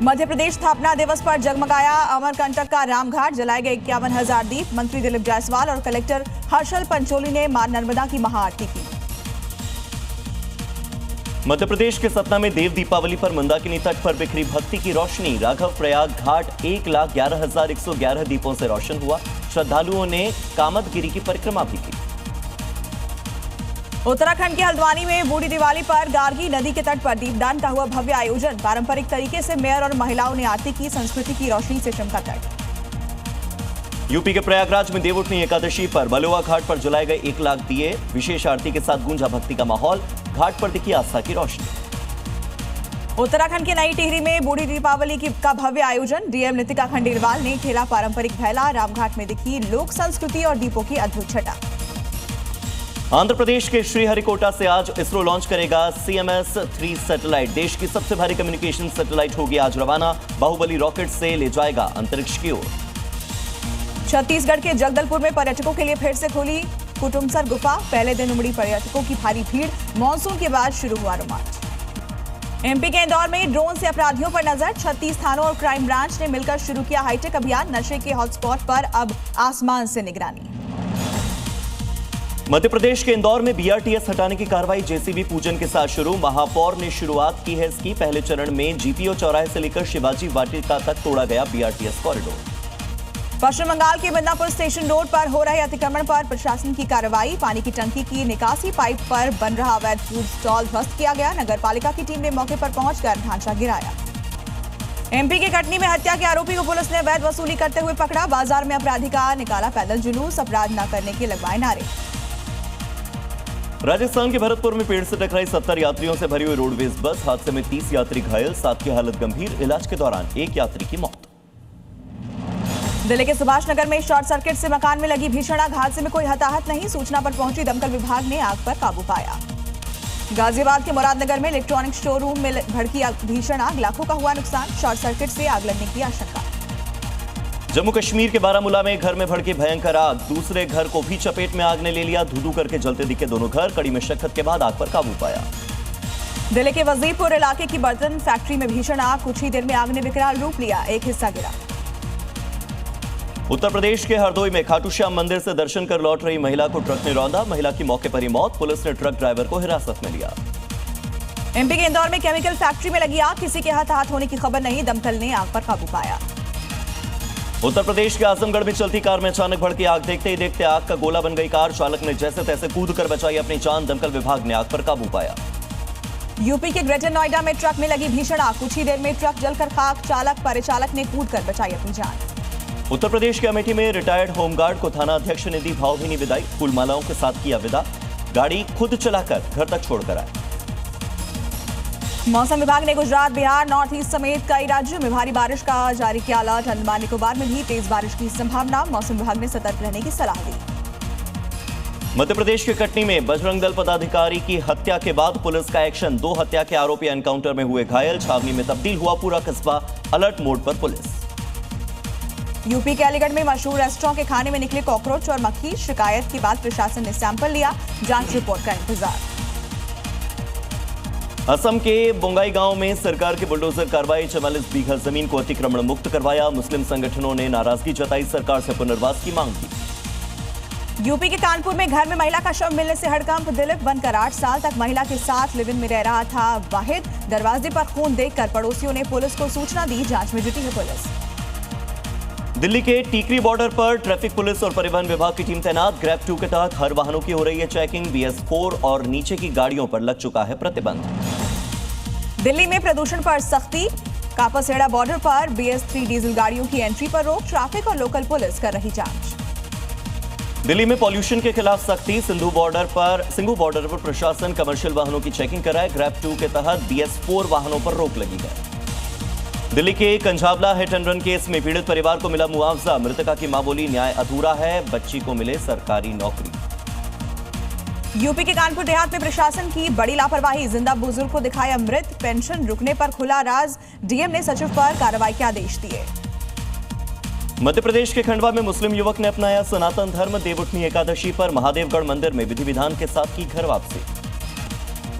मध्य प्रदेश स्थापना दिवस पर जगमगाया अमरकंटक का रामघाट, जलाए गए 51,000 दीप। मंत्री दिलीप जायसवाल और कलेक्टर हर्षल पंचोली ने मां नर्मदा की महाआरती की। मध्य प्रदेश के सतना में देव दीपावली पर मंदाकिनी तट पर बिखरी भक्ति की रोशनी। राघव प्रयाग घाट 1,11,111 दीपों से रोशन हुआ। श्रद्धालुओं ने कामदगिरी की परिक्रमा भी की। उत्तराखंड के हल्द्वानी में बूढ़ी दिवाली पर गार्गी नदी के तट पर दीपदान का हुआ भव्य आयोजन। पारंपरिक तरीके से मेयर और महिलाओं ने आरती की। संस्कृति की रोशनी से चमका तट। यूपी के प्रयागराज में देवउठनी एकादशी पर बलुआ घाट पर जलाए गए 1 लाख दिए। विशेष आरती के साथ गूंजा भक्ति का माहौल। घाट पर दिखी आस्था की रोशनी। उत्तराखंड के नई टिहरी में बूढ़ी दीपावली का भव्य आयोजन। डीएम नितिका खंडेलवाल ने खेला पारंपरिक भैला। रामघाट में दिखी लोक संस्कृति और दीपों की अद्भुत छटा। आंध्र प्रदेश के श्रीहरिकोटा से आज इसरो लॉन्च करेगा CMS-3 सैटेलाइट। देश की सबसे भारी कम्युनिकेशन सैटेलाइट होगी आज रवाना। बाहुबली रॉकेट से ले जाएगा अंतरिक्ष की ओर। छत्तीसगढ़ के जगदलपुर में पर्यटकों के लिए फिर से खुली कुटुमसर गुफा। पहले दिन उमड़ी पर्यटकों की भारी भीड़। मानसून के बाद शुरू हुआ रोमांच। एमपी के इंदौर में ड्रोन से अपराधियों पर नजर। 36 थानों और क्राइम ब्रांच ने मिलकर शुरू किया हाईटेक अभियान। नशे के हॉटस्पॉट पर अब आसमान से निगरानी। मध्य प्रदेश के इंदौर में BRTS हटाने की कार्रवाई जेसीबी पूजन के साथ शुरू। महापौर ने शुरुआत की है इसकी। पहले चरण में GPO चौराहे से लेकर शिवाजी वाटिका तक तोड़ा गया BRTS कॉरिडोर। पश्चिम बंगाल के मिदनापुर स्टेशन रोड पर हो रहे अतिक्रमण पर प्रशासन की कार्रवाई। पानी की टंकी की निकासी पाइप पर बन रहा अवैध फूड स्टॉल ध्वस्त किया गया। नगर पालिका की टीम ने मौके पर पहुंचकर ढांचा गिराया। एमपी के कटनी में हत्या के आरोपी को पुलिस ने अवैध वसूली करते हुए पकड़ा। बाजार में अपराधी का निकाला पैदल जुलूस। अपराध न करने के लगवाए नारे। राजस्थान के भरतपुर में पेड़ से टकराई 70 यात्रियों से भरी हुई रोडवेज बस। हादसे में 30 यात्री घायल, 7 की हालत गंभीर। इलाज के दौरान 1 यात्री की मौत। दिल्ली के सुभाष नगर में शॉर्ट सर्किट से मकान में लगी भीषण आग। हादसे में कोई हताहत नहीं। सूचना पर पहुंची दमकल विभाग ने आग पर काबू पाया। गाजियाबाद के मुरादनगर में इलेक्ट्रॉनिक शोरूम में भड़की भीषण आग। लाखों का हुआ नुकसान। शॉर्ट सर्किट से आग लगने की आशंका। जम्मू कश्मीर के बारामूला में घर में भड़की भयंकर आग। दूसरे घर को भी चपेट में आग ने ले लिया। धू-धू करके जलते दिखे दोनों घर। कड़ी मशक्कत के बाद आग पर काबू पाया। दिल्ली के वजीरपुर इलाके की बर्तन फैक्ट्री में भीषण आग। कुछ ही देर में आग ने विकराल रूप लिया। एक हिस्सा गिरा। उत्तर प्रदेश के हरदोई में खाटू श्याम मंदिर से दर्शन कर लौट रही महिला को ट्रक ने रौंदा। महिला की मौके पर ही मौत। पुलिस ने ट्रक ड्राइवर को हिरासत में लिया। एमपी के इंदौर में केमिकल फैक्ट्री में लगी आग। किसी के हताहत होने की खबर नहीं। दमकल ने आग पर काबू पाया। उत्तर प्रदेश के आजमगढ़ में चलती कार में अचानक भड़की आग। देखते ही देखते आग का गोला बन गई कार। चालक ने जैसे तैसे कूद कर बचाई अपनी जान। दमकल विभाग ने आग पर काबू पाया। यूपी के ग्रेटर नोएडा में ट्रक में लगी भीषण आग। कुछ ही देर में ट्रक जलकर खाक। चालक परिचालक ने कूद कर बचाई अपनी जान। उत्तर प्रदेश के अमेठी में रिटायर्ड होमगार्ड को थाना अध्यक्ष ने दी भावभीनी विदाई। फूलमालाओं के साथ किया विदा। गाड़ी खुद चलाकर घर तक छोड़कर आए। मौसम विभाग ने गुजरात, बिहार, नॉर्थ ईस्ट समेत कई राज्यों में भारी बारिश का जारी किया अलर्ट। अंडमान निकोबार में भी तेज बारिश की संभावना। मौसम विभाग ने सतर्क रहने की सलाह दी। मध्य प्रदेश के कटनी में बजरंग दल पदाधिकारी की हत्या के बाद पुलिस का एक्शन। 2 हत्या के आरोपी एनकाउंटर में हुए घायल। छावनी में तब्दील हुआ पूरा कस्बा। अलर्ट मोड पर पुलिस। यूपी के अलीगढ़ में मशहूर रेस्टोरेंट के खाने में निकले कॉकरोच और मक्खी। शिकायत के बाद प्रशासन ने सैंपल लिया। जांच रिपोर्ट का इंतजार। असम के बोंगाई गांव में सरकार की बुलडोजर कार्रवाई। 44 बीघा जमीन को अतिक्रमण मुक्त करवाया। मुस्लिम संगठनों ने नाराजगी जताई। सरकार से पुनर्वास की मांग की। यूपी के कानपुर में घर में महिला का शव मिलने से हड़कंप। दिलीप बनकर 8 साल तक महिला के साथ लिव इन में रह रहा था वाहिद। दरवाजे पर खून देखकर पड़ोसियों ने पुलिस को सूचना दी। जांच में जुटी है पुलिस। दिल्ली के टीकरी बॉर्डर पर ट्रैफिक पुलिस और परिवहन विभाग की टीम तैनात। ग्रैब 2 के तहत हर वाहनों की हो रही है चेकिंग। BS4 और नीचे की गाड़ियों पर लग चुका है प्रतिबंध। दिल्ली में प्रदूषण पर सख्ती। कापासेड़ा बॉर्डर पर BS3 डीजल गाड़ियों की एंट्री पर रोक। ट्रैफिक और लोकल पुलिस कर रही जांच। दिल्ली में पॉल्यूशन के खिलाफ सख्ती। सिंघू बॉर्डर पर प्रशासन कमर्शियल वाहनों की चेकिंग कराए। ग्रैब 2 के तहत BS4 वाहनों पर रोक लगी है। दिल्ली के Kanjhawala hit and run case में पीड़ित परिवार को मिला मुआवजा। मृतका की मां बोली न्याय अधूरा है। बच्ची को मिले सरकारी नौकरी। यूपी के कानपुर देहात में प्रशासन की बड़ी लापरवाही। जिंदा बुजुर्ग को दिखाया मृत। पेंशन रुकने पर खुला राज। डीएम ने सचिव पर कार्रवाई के आदेश दिए। मध्य प्रदेश के खंडवा में मुस्लिम युवक ने अपनाया सनातन धर्म। देवउठनी एकादशी पर महादेवगढ़ मंदिर में विधि विधान के साथ की घर वापसी।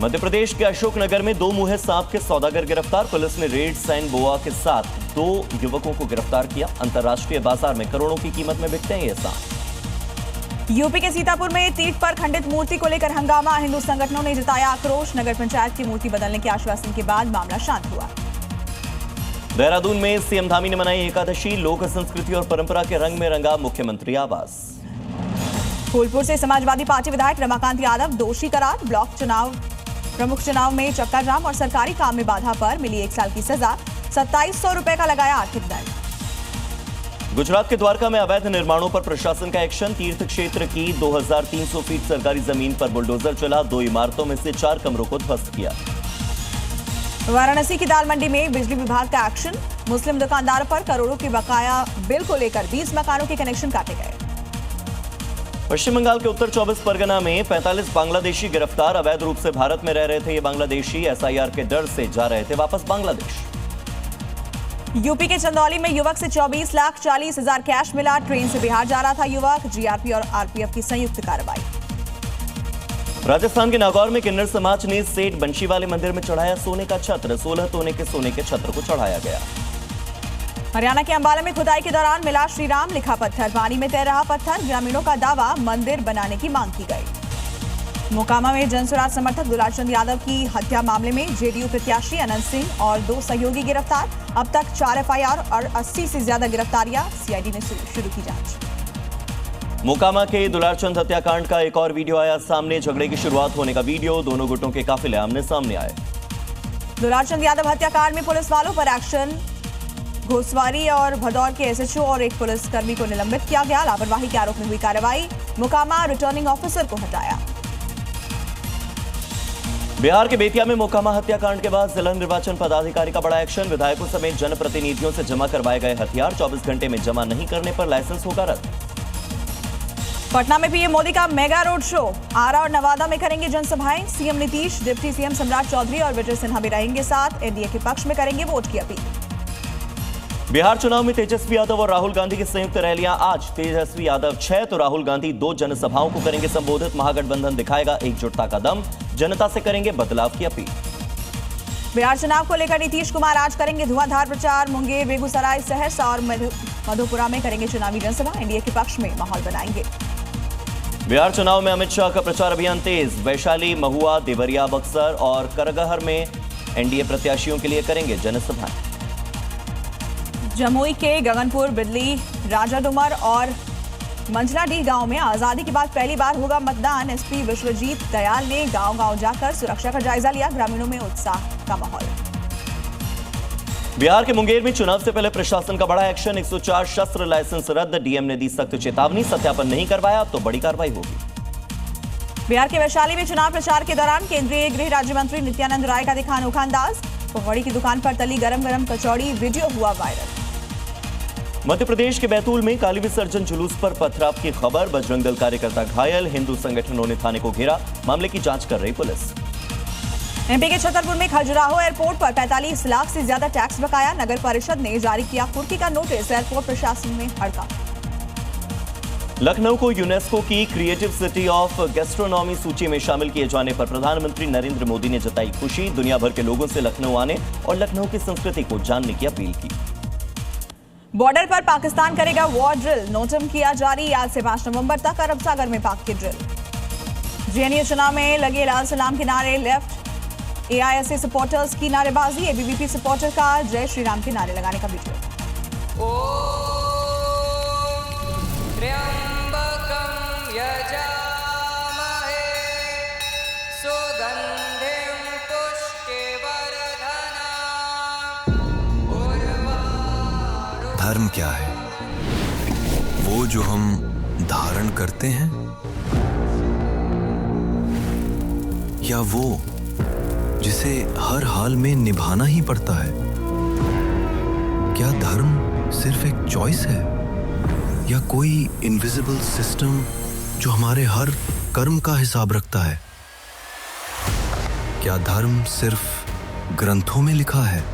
मध्य प्रदेश के अशोकनगर में 2 मुँहे सांप के सौदागर गिरफ्तार। पुलिस ने रेड सैंड बोआ के साथ 2 युवकों को गिरफ्तार किया। अंतर्राष्ट्रीय बाजार में करोड़ों की कीमत में बिकते हैं ये सांप। यूपी के सीतापुर में तीर्थ पर खंडित मूर्ति को लेकर हंगामा। हिंदू संगठनों ने जताया आक्रोश। नगर पंचायत की मूर्ति बदलने के आश्वासन के बाद मामला शांत हुआ। देहरादून में सीएम धामी ने मनाई एकादशी। लोक संस्कृति और परंपरा के रंग में रंगा मुख्यमंत्री आवास। फूलपुर से समाजवादी पार्टी विधायक रमाकांत यादव दोषी करार। ब्लॉक प्रमुख चुनाव में चक्का जाम और सरकारी काम में बाधा पर मिली 1 साल की सजा। 2700 रुपए का लगाया आर्थिक दंड। गुजरात के द्वारका में अवैध निर्माणों पर प्रशासन का एक्शन। तीर्थ क्षेत्र की 2300 फीट सरकारी जमीन पर बुलडोजर चला। 2 इमारतों में से 4 कमरों को ध्वस्त किया। वाराणसी की दाल मंडी में बिजली विभाग का एक्शन। मुस्लिम दुकानदारों पर करोड़ों के बकाया बिल को लेकर 20 मकानों के कनेक्शन काटे गए। पश्चिम बंगाल के उत्तर 24 परगना में 45 बांग्लादेशी गिरफ्तार। अवैध रूप से भारत में रह रहे थे ये बांग्लादेशी। एसआईआर के डर से जा रहे थे वापस बांग्लादेश। यूपी के चंदौली में युवक से 24,40,000 कैश मिला। ट्रेन से बिहार जा रहा था युवक। जीआरपी और आरपीएफ की संयुक्त कार्रवाई। राजस्थान के नागौर में किन्नर समाज ने सेठ बंशीवाले मंदिर में चढ़ाया सोने का छत्र। 16 तोले के सोने के छत्र को चढ़ाया गया। हरियाणा के अंबाला में खुदाई के दौरान मिला श्रीराम लिखा पत्थर। पानी में तैर रहा पत्थर। ग्रामीणों का दावा मंदिर बनाने की मांग की गई। मोकामा में जनसुराज समर्थक दुलारचंद यादव की हत्या मामले में जेडीयू प्रत्याशी अनंत सिंह और 2 सहयोगी गिरफ्तार। अब तक 4 एफआईआर और 80 से ज्यादा गिरफ्तारियां। सीआईडी ने शुरू की जांच। मोकामा के दुलारचंद हत्याकांड का एक और वीडियो आया सामने। झगड़े की शुरुआत होने का वीडियो। दोनों गुटों के काफिले आमने सामने आए। दुलारचंद यादव हत्याकांड में पुलिस वालों पर एक्शन। घोसवारी और भदौर के एसएचओ और एक पुलिसकर्मी को निलंबित किया गया। लापरवाही के आरोप में हुई कार्रवाई। मोकामा रिटर्निंग ऑफिसर को हटाया। बिहार के बेतिया में मोकामा हत्याकांड के बाद जिला निर्वाचन पदाधिकारी का बड़ा एक्शन। विधायकों समेत जनप्रतिनिधियों से जमा करवाए गए हथियार। 24 घंटे में जमा नहीं करने पर लाइसेंस होगा रद्द। पटना में पीएम मोदी का मेगा रोड शो। आरा और नवादा में करेंगे जनसभाएं। सीएम नीतीश, डिप्टी सीएम सम्राट चौधरी और विजय सिन्हा भी रहेंगे साथ। एनडीए के पक्ष में करेंगे वोट की अपील। बिहार चुनाव में तेजस्वी यादव और राहुल गांधी की संयुक्त रैलियां आज। तेजस्वी यादव 6 तो राहुल गांधी 2 जनसभाओं को करेंगे संबोधित। महागठबंधन दिखाएगा एकजुटता का दम। जनता से करेंगे बदलाव की अपील। बिहार चुनाव को लेकर नीतीश कुमार आज करेंगे धुआंधार प्रचार। मुंगेर, बेगूसराय, सहरसा और मधुपुरा में करेंगे चुनावी जनसभा। एनडीए के पक्ष में माहौल बनाएंगे। बिहार चुनाव में अमित शाह का प्रचार अभियान तेज। वैशाली, महुआ, देवरिया, बक्सर और करगहर में एनडीए प्रत्याशियों के लिए करेंगे जनसभाएं। जमुई के गगनपुर, बिदली, राजाडुमर और मंझलाडीह गांव में आजादी के बाद पहली बार होगा मतदान। एसपी विश्वजीत दयाल ने गांव-गांव जाकर सुरक्षा का जायजा लिया। ग्रामीणों में उत्साह का माहौल। बिहार के मुंगेर में चुनाव से पहले प्रशासन का बड़ा एक्शन। 104 शस्त्र लाइसेंस रद्द। डीएम ने दी सख्त चेतावनी। सत्यापन नहीं करवाया तो बड़ी कार्रवाई होगी। बिहार के वैशाली में चुनाव प्रचार के दौरान केंद्रीय गृह राज्य मंत्री नित्यानंद राय का दिखा अनोखा अंदाज। पकौड़ी की दुकान पर तली गरम-गरम कचौड़ी। वीडियो हुआ वायरल। मध्य प्रदेश के बैतूल में काली विसर्जन जुलूस पर पथराव की खबर। बजरंग दल कार्यकर्ता घायल। हिंदू संगठनों ने थाने को घेरा। मामले की जांच कर रही पुलिस। एमपी के छतरपुर में खजुराहो एयरपोर्ट पर 45 लाख से ज्यादा टैक्स बकाया। नगर परिषद ने जारी किया कुर्की का नोटिस। एयरपोर्ट प्रशासन में हड़कंप। लखनऊ को यूनेस्को की क्रिएटिव सिटी ऑफ गैस्ट्रोनॉमी सूची में शामिल किए जाने पर प्रधानमंत्री नरेंद्र मोदी ने जताई खुशी। दुनिया भर के लोगों से लखनऊ आने और लखनऊ की संस्कृति को जानने की अपील की। बॉर्डर पर पाकिस्तान करेगा वॉर ड्रिल। नोटम किया जारी। आज से 5 नवंबर तक अरब सागर में पाक की ड्रिल। जेएनयू चुनाव में लगे लाल सलाम के नारे। लेफ्ट एआईएसए सपोर्टर्स की नारेबाजी। एबीवीपी सपोर्टर का जय श्री राम के नारे लगाने का वीडियो। धर्म क्या है? वो जो हम धारण करते हैं या वो जिसे हर हाल में निभाना ही पड़ता है? क्या धर्म सिर्फ एक चॉइस है या कोई इनविजिबल सिस्टम जो हमारे हर कर्म का हिसाब रखता है? क्या धर्म सिर्फ ग्रंथों में लिखा है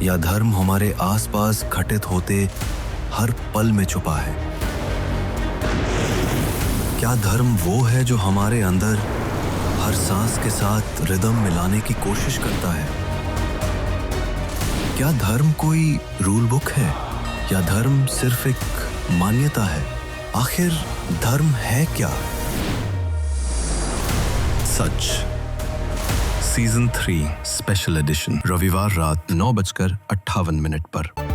या धर्म हमारे आसपास घटित होते हर पल में छुपा है? क्या धर्म वो है जो हमारे अंदर हर सांस के साथ रिदम मिलाने की कोशिश करता है। क्या धर्म कोई रूल बुक है या धर्म सिर्फ एक मान्यता है? आखिर धर्म है क्या? सच सीजन 3 स्पेशल एडिशन रविवार रात 9:58 पर।